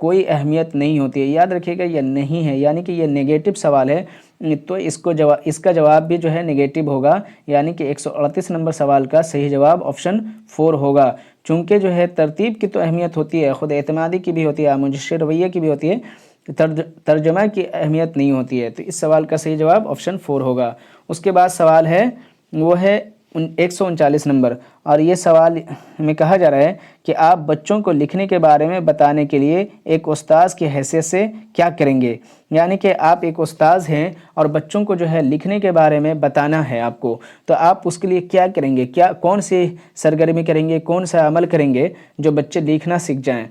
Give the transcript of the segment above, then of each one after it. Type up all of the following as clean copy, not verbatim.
کوئی اہمیت نہیں ہوتی ہے۔ یاد رکھیے گا یہ نہیں ہے، یعنی کہ یہ نگیٹو سوال ہے، تو اس کا جواب بھی جو ہے نگیٹو ہوگا، یعنی کہ 138 نمبر سوال کا صحیح جواب آپشن 4 ہوگا۔ چونکہ جو ہے ترتیب کی تو اہمیت ہوتی ہے، خود اعتمادی کی بھی ہوتی ہے، آموزشی رویے کی بھی ہوتی ہے، ترجمہ کی اہمیت نہیں ہوتی ہے، تو اس سوال کا صحیح جواب آپشن 4 ہوگا۔ اس کے بعد سوال ہے وہ ہے 139 نمبر، اور یہ سوال میں کہا جا رہا ہے کہ آپ بچوں کو لکھنے کے بارے میں بتانے کے لیے ایک استاذ کی حیثیت سے کیا کریں گے؟ یعنی کہ آپ ایک استاذ ہیں اور بچوں کو جو ہے لکھنے کے بارے میں بتانا ہے آپ کو، تو آپ اس کے لیے کیا کریں گے؟ کون سی سرگرمی کریں گے، کون سا عمل کریں گے جو بچے لکھنا سیکھ جائیں؟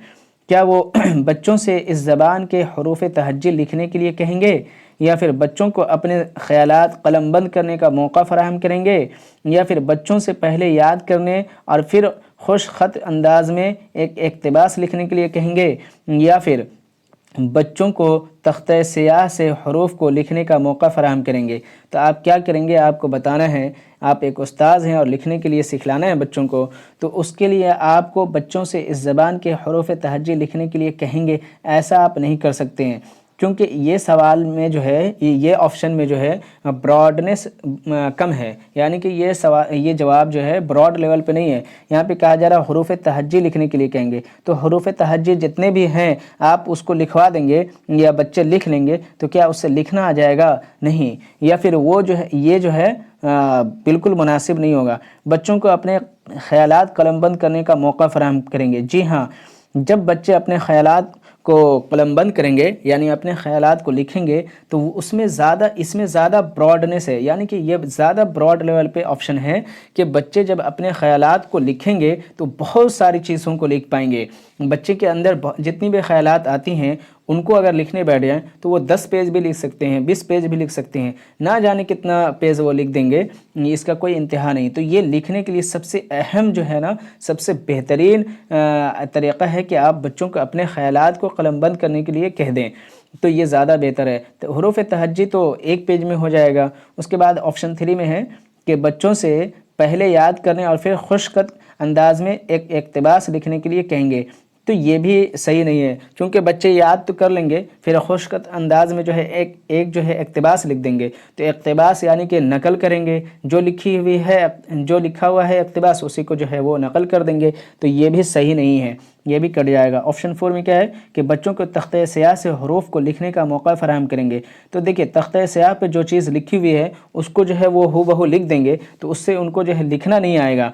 کیا وہ بچوں سے اس زبان کے حروف تہجی لکھنے کے لیے کہیں گے، یا پھر بچوں کو اپنے خیالات قلم بند کرنے کا موقع فراہم کریں گے، یا پھر بچوں سے پہلے یاد کرنے اور پھر خوش خط انداز میں ایک اقتباس لکھنے کے لیے کہیں گے، یا پھر بچوں کو تختہ سیاہ سے حروف کو لکھنے کا موقع فراہم کریں گے؟ تو آپ کیا کریں گے؟ آپ کو بتانا ہے، آپ ایک استاذ ہیں اور لکھنے کے لیے سکھلانا ہے بچوں کو، تو اس کے لیے آپ کو بچوں سے اس زبان کے حروف تہجی لکھنے کے لیے کہیں گے، ایسا آپ نہیں کر سکتے ہیں، کیونکہ یہ سوال میں جو ہے یہ آپشن میں جو ہے براڈنس کم ہے، یعنی کہ یہ جواب جو ہے براڈ لیول پہ نہیں ہے۔ یہاں پہ کہا جا رہا ہے حروف تہجی لکھنے کے لیے کہیں گے، تو حروف تہجی جتنے بھی ہیں آپ اس کو لکھوا دیں گے یا بچے لکھ لیں گے، تو کیا اس سے لکھنا آ جائے گا؟ نہیں، یا پھر وہ جو ہے یہ جو ہے بالکل مناسب نہیں ہوگا۔ بچوں کو اپنے خیالات قلم بند کرنے کا موقع فراہم کریں گے، جی ہاں، جب بچے اپنے خیالات کو قلم بند کریں گے یعنی اپنے خیالات کو لکھیں گے، تو اس میں زیادہ براڈنس ہے، یعنی کہ یہ زیادہ براڈ لیول پہ آپشن ہے کہ بچے جب اپنے خیالات کو لکھیں گے تو بہت ساری چیزوں کو لکھ پائیں گے۔ بچے کے اندر جتنی بھی خیالات آتی ہیں ان کو اگر لکھنے بیٹھ جائیں تو وہ 10 پیج بھی لکھ سکتے ہیں، 20 پیج بھی لکھ سکتے ہیں، نہ جانے کتنا پیج وہ لکھ دیں گے، اس کا کوئی انتہا نہیں۔ تو یہ لکھنے کے لیے سب سے اہم جو ہے نا، سب سے بہترین طریقہ ہے کہ آپ بچوں کو اپنے خیالات کو قلم بند کرنے کے لیے کہہ دیں، تو یہ زیادہ بہتر ہے۔ تو حروف تہجی تو ایک پیج میں ہو جائے گا۔ اس کے بعد آپشن 3 میں ہے کہ بچوں سے پہلے یاد کرنے اور پھر خشک انداز میں ایک اقتباس لکھنے کے لیے کہیں گے، تو یہ بھی صحیح نہیں ہے، کیونکہ بچے یاد تو کر لیں گے، پھر خشک انداز میں جو ہے ایک جو ہے اقتباس لکھ دیں گے، تو اقتباس یعنی کہ نقل کریں گے، جو لکھا ہوا ہے اقتباس اسی کو جو ہے وہ نقل کر دیں گے، تو یہ بھی صحیح نہیں ہے، یہ بھی کٹ جائے گا۔ آپشن 4 میں کیا ہے کہ بچوں کو تختہ سیاہ سے حروف کو لکھنے کا موقع فراہم کریں گے۔ تو دیکھیں تختہ سیاہ پہ جو چیز لکھی ہوئی ہے اس کو جو ہے وہ ہو بہو لکھ دیں گے، تو اس سے ان کو جو ہے لکھنا نہیں آئے گا۔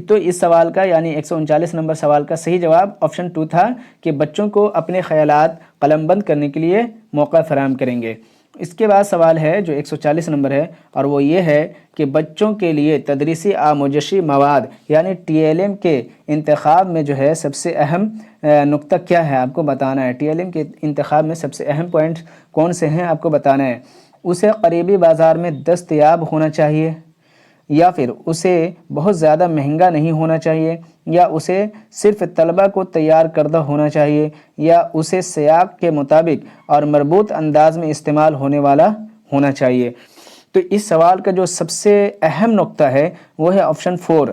تو اس سوال کا یعنی 139 نمبر سوال کا صحیح جواب آپشن 2 تھا کہ بچوں کو اپنے خیالات قلم بند کرنے کے لیے موقع فراہم کریں گے۔ اس کے بعد سوال ہے جو 140 نمبر ہے، اور وہ یہ ہے کہ بچوں کے لیے تدریسی آموزشی مواد یعنی TLM کے انتخاب میں جو ہے سب سے اہم نقطہ کیا ہے، آپ کو بتانا ہے۔ TLM کے انتخاب میں سب سے اہم پوائنٹس کون سے ہیں آپ کو بتانا ہے۔ اسے قریبی بازار میں دستیاب ہونا چاہیے، یا پھر اسے بہت زیادہ مہنگا نہیں ہونا چاہیے، یا اسے صرف طلبہ کو تیار کردہ ہونا چاہیے، یا اسے سیاق کے مطابق اور مربوط انداز میں استعمال ہونے والا ہونا چاہیے۔ تو اس سوال کا جو سب سے اہم نقطہ ہے وہ ہے آپشن 4۔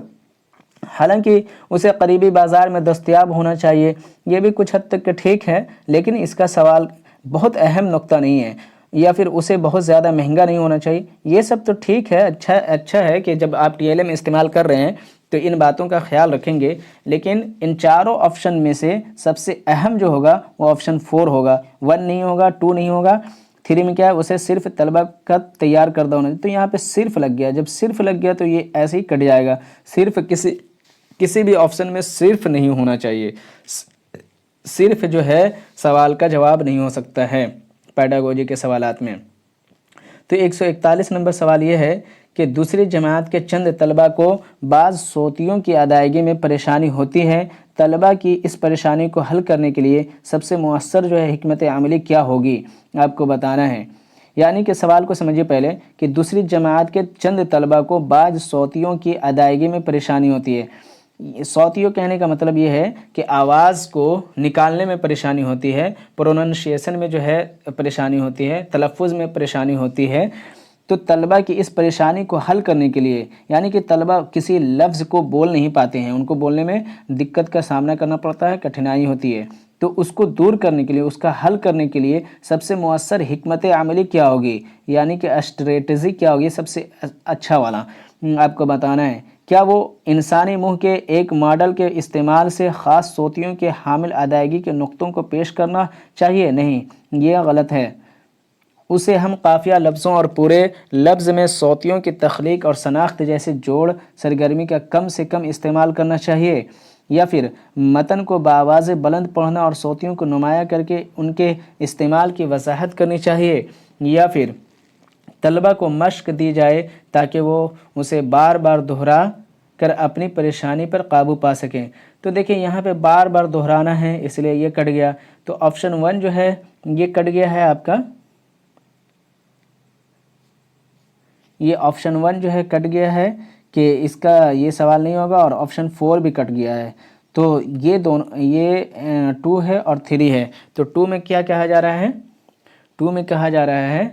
حالانکہ اسے قریبی بازار میں دستیاب ہونا چاہیے، یہ بھی کچھ حد تک ٹھیک ہے، لیکن اس کا سوال بہت اہم نقطہ نہیں ہے۔ یا پھر اسے بہت زیادہ مہنگا نہیں ہونا چاہیے، یہ سب تو ٹھیک ہے، اچھا ہے کہ جب آپ TLM استعمال کر رہے ہیں تو ان باتوں کا خیال رکھیں گے، لیکن ان چاروں آپشن میں سے سب سے اہم جو ہوگا وہ آپشن 4 ہوگا، 1 نہیں ہوگا، 2 نہیں ہوگا۔ 3 میں کیا ہے، اسے صرف طلبہ کا تیار کردہ ہونا، تو یہاں پہ صرف لگ گیا، جب صرف لگ گیا تو یہ ایسے ہی کٹ جائے گا۔ صرف کسی بھی آپشن میں صرف نہیں ہونا چاہیے، صرف جو ہے سوال کا جواب نہیں ہو سکتا ہے پیڈاگوجی کے سوالات میں۔ تو 141 نمبر سوال یہ ہے کہ دوسری جماعت کے چند طلبہ کو بعض صوتیوں کی ادائیگی میں پریشانی ہوتی ہے، طلبہ کی اس پریشانی کو حل کرنے کے لیے سب سے مؤثر جو ہے حکمت عملی کیا ہوگی، آپ کو بتانا ہے۔ یعنی کہ سوال کو سمجھیے پہلے کہ دوسری جماعت کے چند طلبہ کو بعض صوتیوں کی ادائیگی میں پریشانی ہوتی ہے۔ صوتیوں کہنے کا مطلب یہ ہے کہ آواز کو نکالنے میں پریشانی ہوتی ہے، پروننشیشن میں جو ہے پریشانی ہوتی ہے، تلفظ میں پریشانی ہوتی ہے، تو طلبہ کی اس پریشانی کو حل کرنے کے لیے، یعنی کہ طلبہ کسی لفظ کو بول نہیں پاتے ہیں، ان کو بولنے میں دقت کا سامنا کرنا پڑتا ہے، کٹھنائی ہوتی ہے، تو اس کو دور کرنے کے لیے، اس کا حل کرنے کے لیے سب سے مؤثر حکمت عملی کیا ہوگی، یعنی کہ اسٹریٹجی کیا ہوگی سب سے اچھا والا، آپ کو بتانا ہے۔ کیا وہ انسانی منہ کے ایک ماڈل کے استعمال سے خاص صوتیوں کے حامل ادائیگی کے نقطوں کو پیش کرنا چاہیے؟ نہیں، یہ غلط ہے۔ اسے ہم قافیہ لفظوں اور پورے لفظ میں صوتیوں کی تخلیق اور شناخت جیسے جوڑ سرگرمی کا کم سے کم استعمال کرنا چاہیے، یا پھر متن کو بآواز بلند پڑھنا اور صوتیوں کو نمایاں کر کے ان کے استعمال کی وضاحت کرنی چاہیے، یا پھر طلبہ کو مشق دی جائے تاکہ وہ اسے بار بار دہرا کر اپنی پریشانی پر قابو پا سکیں۔ تو دیکھیں یہاں پہ بار بار دہرانا ہے، اس لیے یہ کٹ گیا، تو آپشن 1 جو ہے یہ کٹ گیا ہے آپ کا، یہ آپشن 1 جو ہے کٹ گیا ہے کہ اس کا یہ سوال نہیں ہوگا، اور آپشن 4 بھی کٹ گیا ہے۔ تو یہ دونوں، یہ 2 ہے اور 3 ہے، تو 2 میں کیا کہا جا رہا ہے؟ 2 میں کہا جا رہا ہے،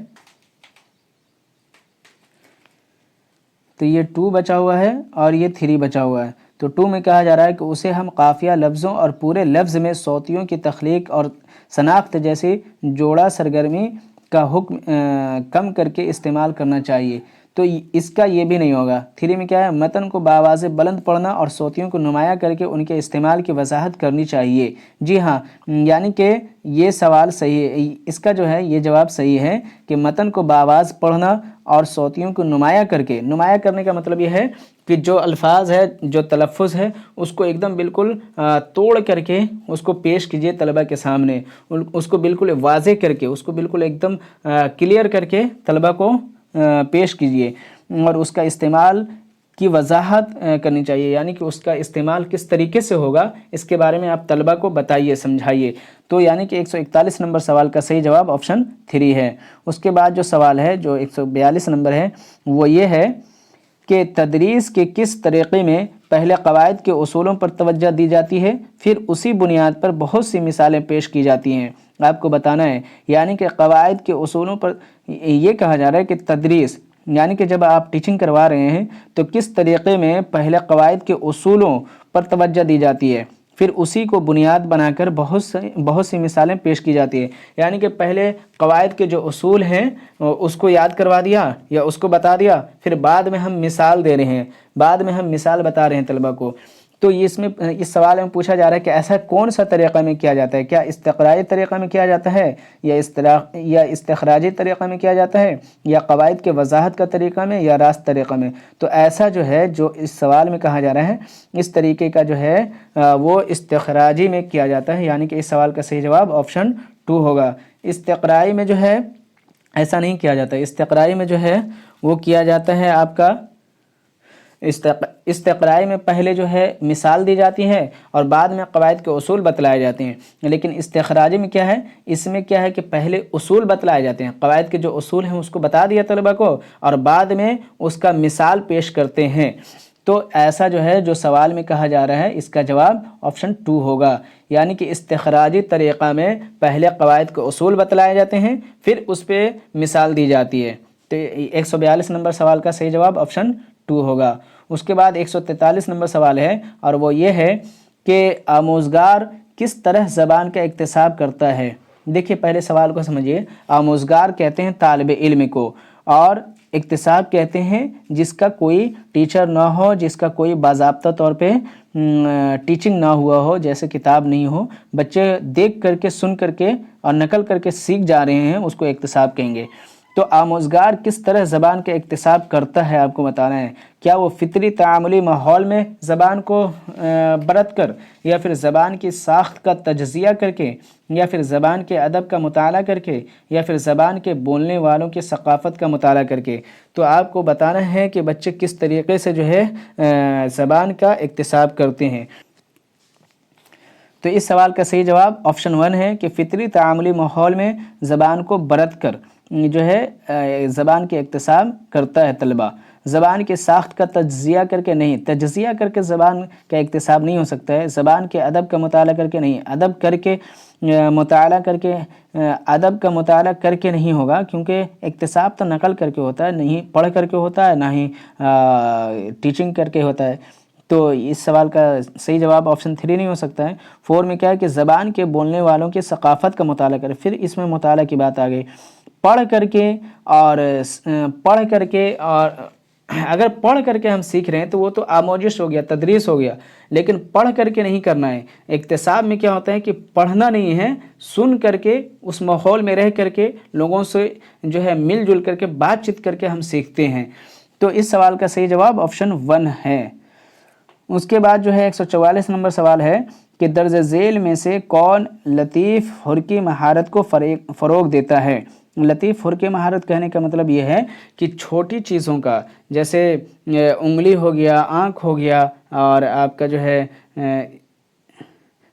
تو یہ 2 بچا ہوا ہے اور یہ 3 بچا ہوا ہے، تو 2 میں کہا جا رہا ہے کہ اسے ہم قافیہ لفظوں اور پورے لفظ میں صوتیوں کی تخلیق اور شناخت جیسی جوڑا سرگرمی کا حکم کم کر کے استعمال کرنا چاہیے، تو اس کا یہ بھی نہیں ہوگا۔ 3 میں کیا ہے؟ متن کو بآواز بلند پڑھنا اور صوتیوں کو نمایاں کر کے ان کے استعمال کی وضاحت کرنی چاہیے۔ جی ہاں، یعنی کہ یہ سوال صحیح ہے، اس کا جو ہے یہ جواب صحیح ہے کہ متن کو بآواز پڑھنا اور صوتیوں کو نمایاں کر کے، نمایاں کرنے کا مطلب یہ ہے کہ جو الفاظ ہے، جو تلفظ ہے، اس کو ایک دم بالکل توڑ کر کے اس کو پیش کیجئے طلبہ کے سامنے، اس کو بالکل واضح کر کے، اس کو بالکل ایک دم کلیئر کر کے طلبہ کو پیش کیجئے، اور اس کا استعمال کی وضاحت کرنی چاہیے، یعنی کہ اس کا استعمال کس طریقے سے ہوگا اس کے بارے میں آپ طلبہ کو بتائیے، سمجھائیے۔ تو یعنی کہ 141 نمبر سوال کا صحیح جواب آپشن 3 ہے۔ اس کے بعد جو سوال ہے جو 142 نمبر ہے وہ یہ ہے کہ تدریس کے کس طریقے میں پہلے قواعد کے اصولوں پر توجہ دی جاتی ہے، پھر اسی بنیاد پر بہت سی مثالیں پیش کی جاتی ہیں، آپ کو بتانا ہے۔ یعنی کہ قواعد کے اصولوں پر یہ کہا جا رہا ہے کہ تدریس، یعنی کہ جب آپ ٹیچنگ کروا رہے ہیں تو کس طریقے میں پہلے قواعد کے اصولوں پر توجہ دی جاتی ہے، پھر اسی کو بنیاد بنا کر بہت سی مثالیں پیش کی جاتی ہیں، یعنی کہ پہلے قواعد کے جو اصول ہیں اس کو یاد کروا دیا یا اس کو بتا دیا، پھر بعد میں ہم مثال دے رہے ہیں، بعد میں ہم مثال بتا رہے ہیں طلبہ کو۔ تو اس سوال میں پوچھا جا رہا ہے کہ ایسا کون سا طریقہ میں کیا جاتا ہے، کیا استقرائی طریقہ میں کیا جاتا ہے یا استخراجی طریقہ میں کیا جاتا ہے، یا قواعد کے وضاحت کا طریقہ میں، یا راست طریقہ میں؟ تو ایسا جو ہے جو اس سوال میں کہا جا رہا ہے اس طریقے کا جو ہے وہ استخراجی میں کیا جاتا ہے، یعنی کہ اس سوال کا صحیح جواب آپشن 2 ہوگا۔ استقرائی میں جو ہے ایسا نہیں کیا جاتا ہے، استقرائی میں جو ہے وہ کیا جاتا ہے آپ کا، استقرائی میں پہلے جو ہے مثال دی جاتی ہے اور بعد میں قواعد کے اصول بتلائے جاتے ہیں، لیکن استخراجی میں کیا ہے، اس میں کیا ہے کہ پہلے اصول بتلائے جاتے ہیں، قواعد کے جو اصول ہیں اس کو بتا دیا طلبہ کو اور بعد میں اس کا مثال پیش کرتے ہیں۔ تو ایسا جو ہے جو سوال میں کہا جا رہا ہے اس کا جواب آپشن 2 ہوگا، یعنی کہ استخراجی طریقہ میں پہلے قواعد کے اصول بتلائے جاتے ہیں، پھر اس پہ مثال دی جاتی ہے۔ تو 142 نمبر سوال کا صحیح جواب آپشن 2 ہوگا۔ اس کے بعد 143 نمبر سوال ہے اور وہ یہ ہے کہ آموزگار کس طرح زبان کا اکتساب کرتا ہے؟ دیکھیے پہلے سوال کو سمجھیے، آموزگار کہتے ہیں طالب علم کو، اور اکتساب کہتے ہیں جس کا کوئی ٹیچر نہ ہو، جس کا کوئی باضابطہ طور پہ ٹیچنگ نہ ہوا ہو، جیسے کتاب نہیں ہو، بچے دیکھ کر کے، سن کر کے اور نقل کر کے سیکھ جا رہے ہیں، اس کو اکتساب کہیں گے۔ تو آموزگار کس طرح زبان کا اکتساب کرتا ہے آپ کو بتانا ہے۔ کیا وہ فطری تعاملی ماحول میں زبان کو برت کر، یا پھر زبان کی ساخت کا تجزیہ کر کے، یا پھر زبان کے ادب کا مطالعہ کر کے، یا پھر زبان کے بولنے والوں کی ثقافت کا مطالعہ کر کے؟ تو آپ کو بتانا ہے کہ بچے کس طریقے سے جو ہے زبان کا اکتساب کرتے ہیں۔ تو اس سوال کا صحیح جواب آپشن 1 ہے کہ فطری تعاملی ماحول میں زبان کو برت کر، جو ہے زبان کے اکتساب کرتا ہے طلبہ، زبان کے ساخت کا تجزیہ کر کے نہیں، تجزیہ کر کے زبان کا اکتساب نہیں ہو سکتا ہے، زبان کے ادب کا مطالعہ کر کے نہیں، ادب کر کے مطالعہ کر کے ادب کا مطالعہ کر کے نہیں ہوگا، کیونکہ اکتساب تو نقل کر کے ہوتا ہے، نہیں پڑھ کر کے ہوتا ہے، نہ ہی ٹیچنگ کر کے ہوتا ہے۔ تو اس سوال کا صحیح جواب آپشن 3 نہیں ہو سکتا ہے۔ 4 میں کیا ہے کہ زبان کے بولنے والوں کی ثقافت کا مطالعہ کرے، پھر اس میں مطالعہ کی بات آ گئی۔ پڑھ کر کے اور اگر پڑھ کر کے ہم سیکھ رہے ہیں تو وہ تو آموزش ہو گیا، تدریس ہو گیا، لیکن پڑھ کر کے نہیں کرنا ہے۔ اکتساب میں کیا ہوتا ہے کہ پڑھنا نہیں ہے، سن کر کے اس ماحول میں رہ کر کے لوگوں سے جو ہے مل جل کر کے بات چیت کر کے ہم سیکھتے ہیں۔ تو اس سوال کا صحیح جواب آپشن 1 ہے۔ اس کے بعد جو ہے 144 نمبر سوال ہے کہ درج ذیل میں سے کون لطیف حرکی مہارت کو فروغ دیتا ہے؟ لطیف حرکی مہارت کہنے کا مطلب یہ ہے کہ چھوٹی چیزوں کا، جیسے انگلی ہو گیا، آنکھ ہو گیا، اور آپ کا جو ہے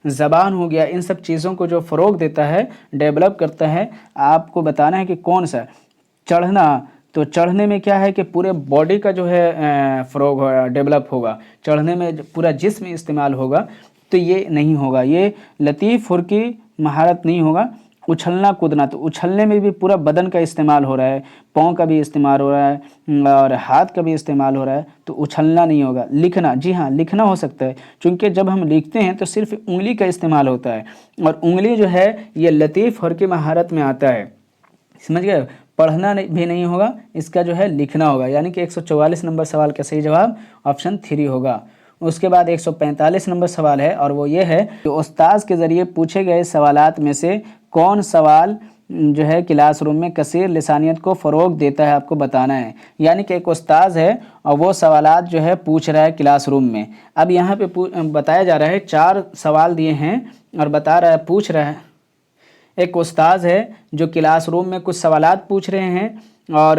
زبان ہو گیا، ان سب چیزوں کو جو فروغ دیتا ہے، ڈیولپ کرتا ہے۔ آپ کو بتانا ہے کہ کون سا۔ چڑھنا، تو چڑھنے میں کیا ہے کہ پورے باڈی کا جو ہے فروغ ڈیولپ ہوگا، چڑھنے میں پورا جسم استعمال ہوگا، تو یہ نہیں ہوگا، یہ لطیف حرکی مہارت نہیں ہوگا۔ اچھلنا کودنا، تو اچھلنے میں بھی پورا بدن کا استعمال ہو رہا ہے، پاؤں کا بھی استعمال ہو رہا ہے اور ہاتھ کا بھی استعمال ہو رہا ہے، تو اچھلنا نہیں ہوگا۔ لکھنا، جی ہاں لکھنا ہو سکتا ہے، چونکہ جب ہم لکھتے ہیں تو صرف انگلی کا استعمال ہوتا ہے، اور انگلی جو ہے یہ لطیف حرکی مہارت میں آتا ہے، سمجھ گئے؟ پڑھنا بھی نہیں ہوگا، اس کا جو ہے لکھنا ہوگا، یعنی کہ 144 نمبر سوال کا صحیح جواب آپشن 3 ہوگا۔ اس کے بعد 145 نمبر سوال ہے، اور وہ یہ ہے کہ استاذ کے ذریعے پوچھے گئے سوالات میں سے کون سوال جو ہے کلاس روم میں کثیر لسانیت کو فروغ دیتا ہے، آپ کو بتانا ہے۔ یعنی کہ ایک استاذ ہے اور وہ سوالات جو ہے پوچھ رہا ہے کلاس روم میں۔ اب یہاں پہ بتایا جا رہا ہے 4 سوال دیے ہیں اور بتا رہا ہے، پوچھ رہا ہے، ایک استاذ ہے جو کلاس روم میں کچھ سوالات پوچھ رہے ہیں، اور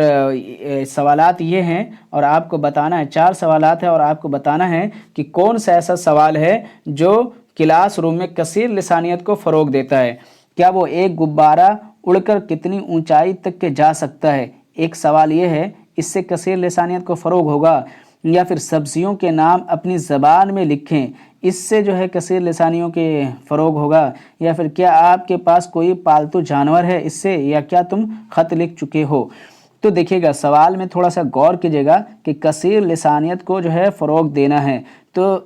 سوالات یہ ہیں، اور آپ کو بتانا ہے 4 سوالات ہیں، اور آپ کو بتانا ہے کہ کون سا ایسا سوال ہے جو کلاس روم میں کثیر لسانیت کو فروغ دیتا ہے۔ کیا وہ ایک غبارہ اڑ کر کتنی اونچائی تک کے جا سکتا ہے؟ ایک سوال یہ ہے، اس سے کثیر لسانیت کو فروغ ہوگا۔ یا پھر سبزیوں کے نام اپنی زبان میں لکھیں، اس سے جو ہے کثیر لسانیوں کے فروغ ہوگا۔ یا پھر کیا آپ کے پاس کوئی پالتو جانور ہے اس سے، یا کیا تم خط لکھ چکے ہو؟ تو دیکھیے گا سوال میں تھوڑا سا غور کیجیے گا کہ کثیر لسانیت کو جو ہے فروغ دینا ہے، تو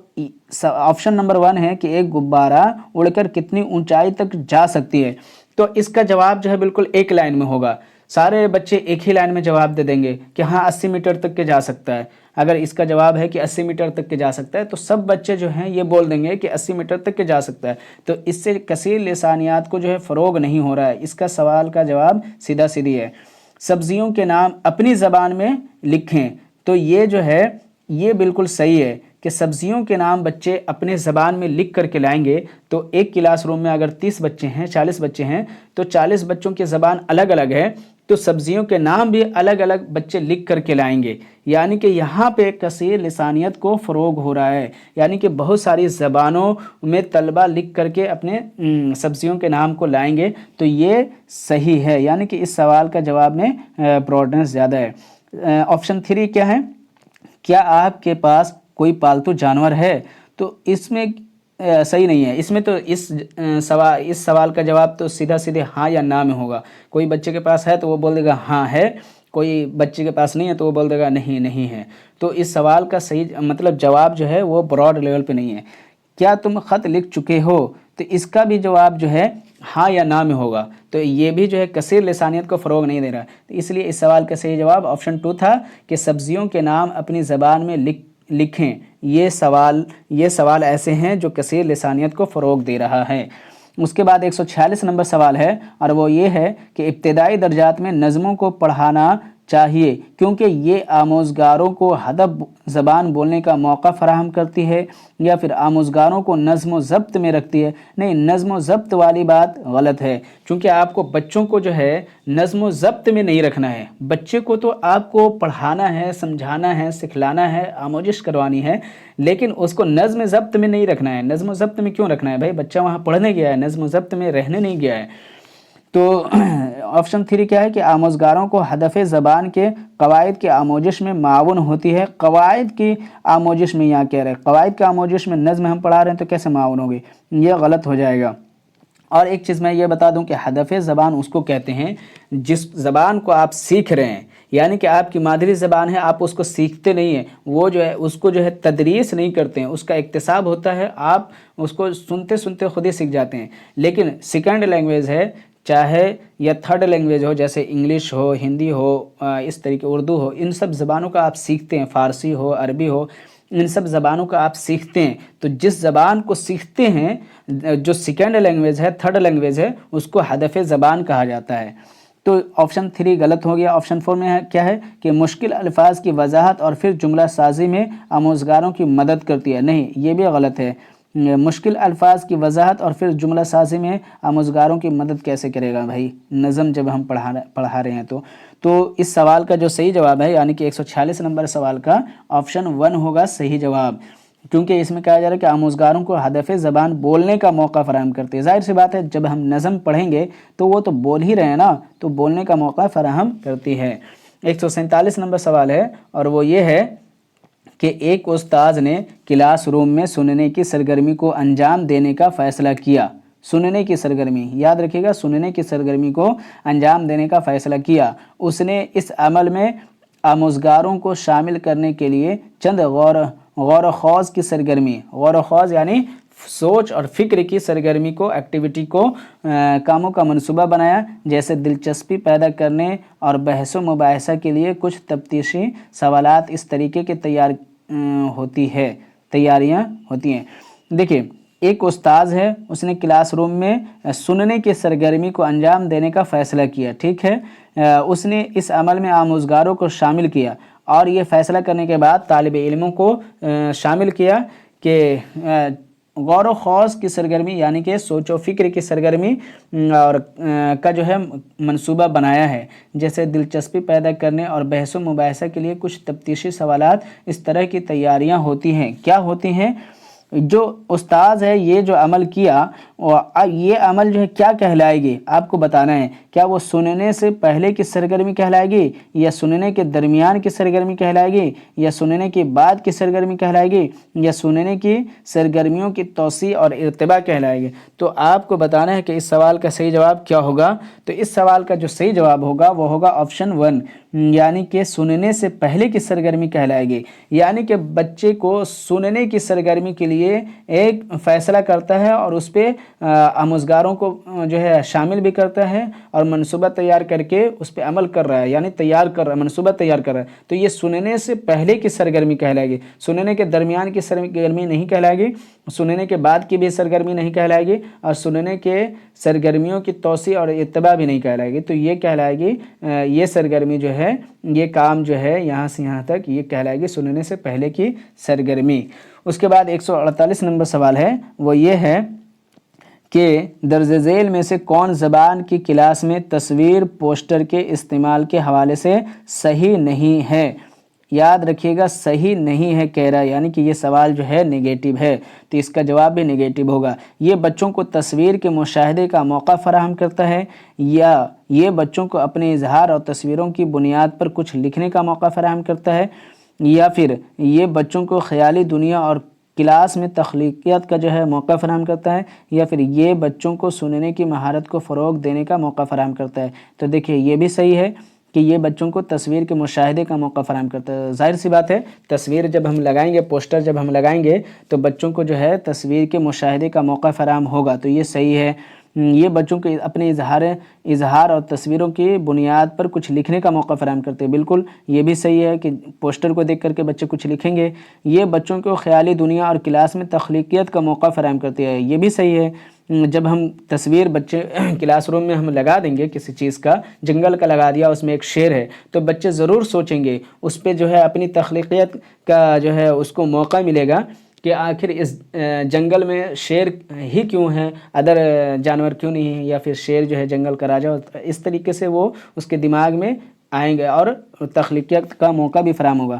آپشن نمبر 1 ہے کہ ایک غبارہ اڑ کر کتنی اونچائی تک جا سکتی ہے۔ تو اس کا جواب جو ہے بالکل ایک لائن میں ہوگا، سارے بچے ایک ہی لائن میں جواب دے دیں گے کہ ہاں 80 میٹر تک کے جا سکتا ہے۔ اگر اس کا جواب ہے کہ 80 میٹر تک کے جا سکتا ہے، تو سب بچے جو ہیں یہ بول دیں گے کہ 80 میٹر تک کے جا سکتا ہے۔ تو اس سے کثیر لسانیات کو جو ہے فروغ نہیں ہو رہا ہے، اس کا سوال کا جواب سیدھا سیدھی ہے۔ سبزیوں کے نام اپنی زبان میں لکھیں، تو یہ جو ہے یہ بالکل صحیح ہے کہ سبزیوں کے نام بچے اپنے زبان میں لکھ کر کے لائیں گے، تو ایک کلاس روم میں اگر 30 بچے ہیں، 40 بچے ہیں، تو 40 بچوں کی زبان الگ الگ ہے، تو سبزیوں کے نام بھی الگ الگ بچے لکھ کر کے لائیں گے، یعنی کہ یہاں پہ کثیر لسانیت کو فروغ ہو رہا ہے، یعنی کہ بہت ساری زبانوں میں طلبہ لکھ کر کے اپنے سبزیوں کے نام کو لائیں گے، تو یہ صحیح ہے، یعنی کہ اس سوال کا جواب میں امپورٹنس زیادہ ہے۔ آپشن 3 کیا ہے؟ کیا آپ کے پاس کوئی پالتو جانور ہے؟ تو اس میں صحیح نہیں ہے، اس میں تو اس سوال کا جواب تو سیدھا سیدھے ہاں یا نہ میں ہوگا۔ کوئی بچے کے پاس ہے تو وہ بول دے گا ہاں ہے، کوئی بچے کے پاس نہیں ہے تو وہ بول دے گا نہیں نہیں ہے۔ تو اس سوال کا صحیح مطلب جواب جو ہے وہ براڈ لیول پہ نہیں ہے۔ کیا تم خط لکھ چکے ہو؟ تو اس کا بھی جواب جو ہے ہاں یا نہ میں ہوگا، تو یہ بھی جو ہے کثیر لسانیت کو فروغ نہیں دے رہا، تو اس لیے اس سوال کا صحیح جواب آپشن 2 تھا کہ سبزیوں کے نام اپنی زبان میں لکھیں۔ یہ سوال ایسے ہیں جو کثیر لسانیت کو فروغ دے رہا ہے۔ اس کے بعد 146 نمبر سوال ہے، اور وہ یہ ہے کہ ابتدائی درجات میں نظموں کو پڑھانا چاہیے کیونکہ یہ آموزگاروں کو ادب زبان بولنے کا موقع فراہم کرتی ہے، یا پھر آموزگاروں کو نظم و ضبط میں رکھتی ہے؟ نہیں، نظم و ضبط والی بات غلط ہے، چونکہ آپ کو بچوں کو جو ہے نظم و ضبط میں نہیں رکھنا ہے۔ بچے کو تو آپ کو پڑھانا ہے، سمجھانا ہے، سکھلانا ہے، آموزش کروانی ہے، لیکن اس کو نظم ضبط میں نہیں رکھنا ہے۔ نظم و ضبط میں کیوں رکھنا ہے بھائی؟ بچہ وہاں پڑھنے گیا ہے، نظم و ضبط میں رہنے نہیں گیا ہے۔ تو آپشن 3 کیا ہے کہ آموزگاروں کو ہدف زبان کے قواعد کی آموزش میں معاون ہوتی ہے۔ قواعد کی آموزش میں یہاں کہہ رہے ہیں، قواعد کی آموزش میں نظم ہم پڑھا رہے ہیں تو کیسے معاون ہوگی، یہ غلط ہو جائے گا۔ اور ایک چیز میں یہ بتا دوں کہ ہدف زبان اس کو کہتے ہیں جس زبان کو آپ سیکھ رہے ہیں، یعنی کہ آپ کی مادری زبان ہے، آپ اس کو سیکھتے نہیں ہیں، وہ جو ہے اس کو جو ہے تدریس نہیں کرتے ہیں، اس کا اکتساب ہوتا ہے، آپ اس کو سنتے سنتے خود ہی سیکھ جاتے ہیں۔ لیکن سیکنڈ لینگویج ہے، چاہے یا تھرڈ لینگویج ہو، جیسے انگلش ہو، ہندی ہو، اس طریقے اردو ہو، ان سب زبانوں کا آپ سیکھتے ہیں، فارسی ہو، عربی ہو، ان سب زبانوں کا آپ سیکھتے ہیں، تو جس زبان کو سیکھتے ہیں جو سیکنڈ لینگویج ہے، تھرڈ لینگویج ہے، اس کو ہدف زبان کہا جاتا ہے۔ تو آپشن 3 غلط ہو گیا۔ آپشن 4 میں کیا ہے کہ مشکل الفاظ کی وضاحت اور پھر جملہ سازی میں آموزگاروں کی مدد کرتی ہے، نہیں یہ بھی غلط ہے۔ مشکل الفاظ کی وضاحت اور پھر جملہ سازی میں آموزگاروں کی مدد کیسے کرے گا بھائی، نظم جب ہم پڑھا رہے ہیں تو اس سوال کا جو صحیح جواب ہے یعنی کہ 146 نمبر سوال کا آپشن 1 ہوگا صحیح جواب، کیونکہ اس میں کہا جا رہا ہے کہ آموزگاروں کو ہدف زبان بولنے کا موقع فراہم کرتی ہے۔ ظاہر سی بات ہے جب ہم نظم پڑھیں گے تو وہ تو بول ہی رہے ہیں نا، تو بولنے کا موقع فراہم کرتی ہے۔ 147 نمبر سوال ہے اور وہ یہ ہے کہ ایک استاذ نے کلاس روم میں سننے کی سرگرمی کو انجام دینے کا فیصلہ کیا۔ سننے کی سرگرمی یاد رکھیے گا، سننے کی سرگرمی کو انجام دینے کا فیصلہ کیا۔ اس نے اس عمل میں آموزگاروں کو شامل کرنے کے لیے چند غور و خوض کی سرگرمی، غور و خوض یعنی سوچ اور فکر کی سرگرمی کو، ایکٹیویٹی کو، کاموں کا منصوبہ بنایا، جیسے دلچسپی پیدا کرنے اور بحث و مباحثہ کے لیے کچھ تفتیشی سوالات، اس طریقے کی تیاریاں ہوتی ہیں۔ دیکھیے ایک استاذ ہے، اس نے کلاس روم میں سننے کی سرگرمی کو انجام دینے کا فیصلہ کیا، ٹھیک ہے، اس نے اس عمل میں آموزگاروں کو شامل کیا اور یہ فیصلہ کرنے کے بعد طالب علموں کو شامل کیا کہ غور و خوض کی سرگرمی یعنی کہ سوچ و فکر کی سرگرمی اور کا جو ہے منصوبہ بنایا ہے، جیسے دلچسپی پیدا کرنے اور بحث و مباحثہ کے لیے کچھ تفتیشی سوالات، اس طرح کی تیاریاں ہوتی ہیں۔ کیا ہوتی ہیں؟ جو استاذ ہے یہ جو عمل کیا، یہ عمل جو ہے کیا کہلائے گی آپ کو بتانا ہے، کیا وہ سننے سے پہلے کی سرگرمی کہلائے گی، یا سننے کے درمیان کی سرگرمی کہلائے گی، یا سننے کے بعد کی سرگرمی کہلائے گی، یا سننے کی سرگرمیوں کی توسیع اور ارتباط کہلائے گی؟ تو آپ کو بتانا ہے کہ اس سوال کا صحیح جواب کیا ہوگا۔ تو اس سوال کا جو صحیح جواب ہوگا وہ ہوگا آپشن 1، یعنی کہ سننے سے پہلے کی سرگرمی کہلائے گی، یعنی کہ بچے کو سننے کی سرگرمی کے لیے ایک فیصلہ کرتا ہے اور اس پہ آموزگاروں کو جو ہے شامل بھی کرتا ہے اور منصوبہ تیار کر کے اس پہ عمل کر رہا ہے، یعنی تیار کر رہا ہے، منصوبہ تیار کر رہا ہے، تو یہ سننے سے پہلے کی سرگرمی کہلائے گی۔ سننے کے درمیان کی سرگرمی نہیں کہلائے گی، سننے کے بعد کی بھی سرگرمی نہیں کہلائے گی، اور سننے کے سرگرمیوں کی توسیع اور اتباع بھی نہیں کہلائے گی، تو یہ کہلائے گی یہ سرگرمی جو ہے، یہ کام جو ہے یہاں سے یہاں تک، یہ کہلائے گی سننے سے پہلے کی سرگرمی۔ اس کے بعد 148 نمبر سوال ہے، وہ یہ ہے کہ درج ذیل میں سے کون زبان کی کلاس میں تصویر پوسٹر کے استعمال کے حوالے سے صحیح نہیں ہے؟ یاد رکھیے گا صحیح نہیں ہے کہہ رہا ہے، یعنی کہ یہ سوال جو ہے نیگیٹو ہے، تو اس کا جواب بھی نیگیٹو ہوگا۔ یہ بچوں کو تصویر کے مشاہدے کا موقع فراہم کرتا ہے، یا یہ بچوں کو اپنے اظہار اور تصویروں کی بنیاد پر کچھ لکھنے کا موقع فراہم کرتا ہے، یا پھر یہ بچوں کو خیالی دنیا اور کلاس میں تخلیقیت کا جو ہے موقع فراہم کرتا ہے، یا پھر یہ بچوں کو سننے کی مہارت کو فروغ دینے کا موقع فراہم کرتا ہے۔ تو دیکھیے یہ بھی صحیح ہے کہ یہ بچوں کو تصویر کے مشاہدے کا موقع فراہم کرتا ہے۔ ظاہر سی بات ہے تصویر جب ہم لگائیں گے، پوسٹر جب ہم لگائیں گے تو بچوں کو جو ہے تصویر کے مشاہدے کا موقع فراہم ہوگا، تو یہ صحیح ہے۔ یہ بچوں کو اپنے اظہار اور تصویروں کی بنیاد پر کچھ لکھنے کا موقع فراہم کرتے ہیں، بالکل یہ بھی صحیح ہے کہ پوسٹر کو دیکھ کر کے بچے کچھ لکھیں گے۔ یہ بچوں کو خیالی دنیا اور کلاس میں تخلیقیت کا موقع فراہم کرتے ہیں، یہ بھی صحیح ہے۔ جب ہم تصویر بچے کلاس روم میں ہم لگا دیں گے کسی چیز کا، جنگل کا لگا دیا، اس میں ایک شیر ہے، تو بچے ضرور سوچیں گے، اس پہ جو ہے اپنی تخلیقیت کا جو ہے اس کو موقع ملے گا کہ آخر اس جنگل میں شیر ہی کیوں ہے، ادر جانور کیوں نہیں ہے، یا پھر شیر جو ہے جنگل کا راجا، اس طریقے سے وہ اس کے دماغ میں آئیں گے اور تخلیقیت کا موقع بھی فراہم ہوگا۔